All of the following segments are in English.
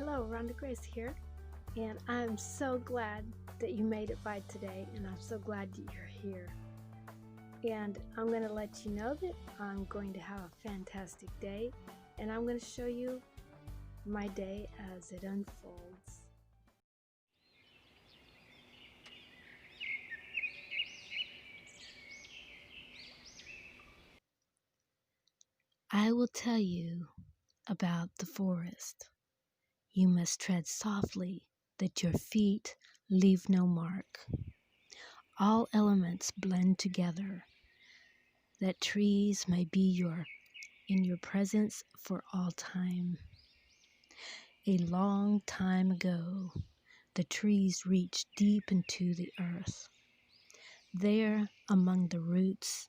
Hello, Rhonda Grace here, and I'm so glad that you made it by today, and I'm so glad that you're here. And I'm going to let you know that I'm going to have a fantastic day, and I'm going to show you my day as it unfolds. I will tell you about the forest. You must tread softly, that your feet leave no mark. All elements blend together, that trees may be in your presence for all time. A long time ago, the trees reached deep into the earth. There, among the roots,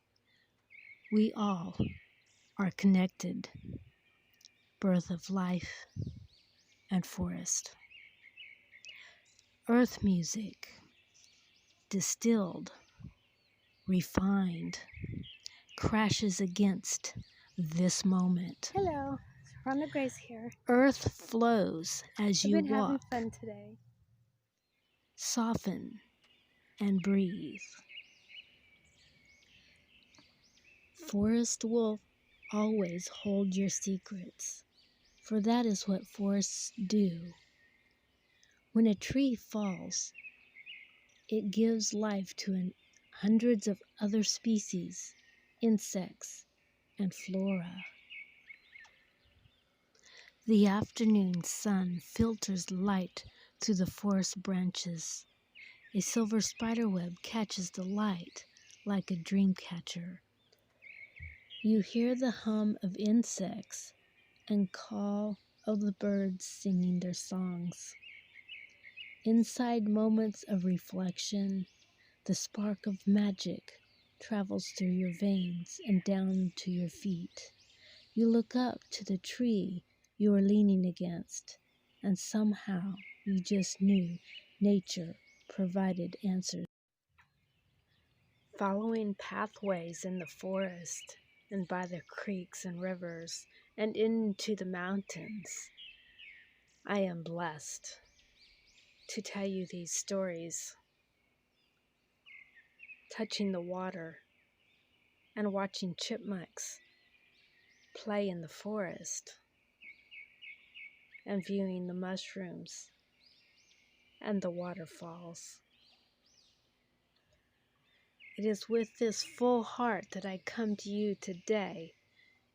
we all are connected. Birth of life and forest. Earth music, distilled, refined, crashes against this moment. Hello, Rhonda Grace here. Earth flows as you I've been walk. having fun today. Soften and breathe. Forest will always hold your secrets, for that is what forests do. When a tree falls, it gives life to hundreds of other species, insects, and flora. The afternoon sun filters light through the forest branches. A silver spiderweb catches the light like a dream catcher. You hear the hum of insects and call of the birds singing their songs. Inside moments of reflection, the spark of magic travels through your veins and down to your feet. You look up to the tree you are leaning against, and somehow you just knew nature provided answers. Following pathways in the forest and by the creeks and rivers and into the mountains, I am blessed to tell you these stories, touching the water and watching chipmunks play in the forest and viewing the mushrooms and the waterfalls. It is with this full heart that I come to you today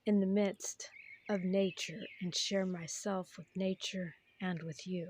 in the midst of nature and share myself with nature and with you.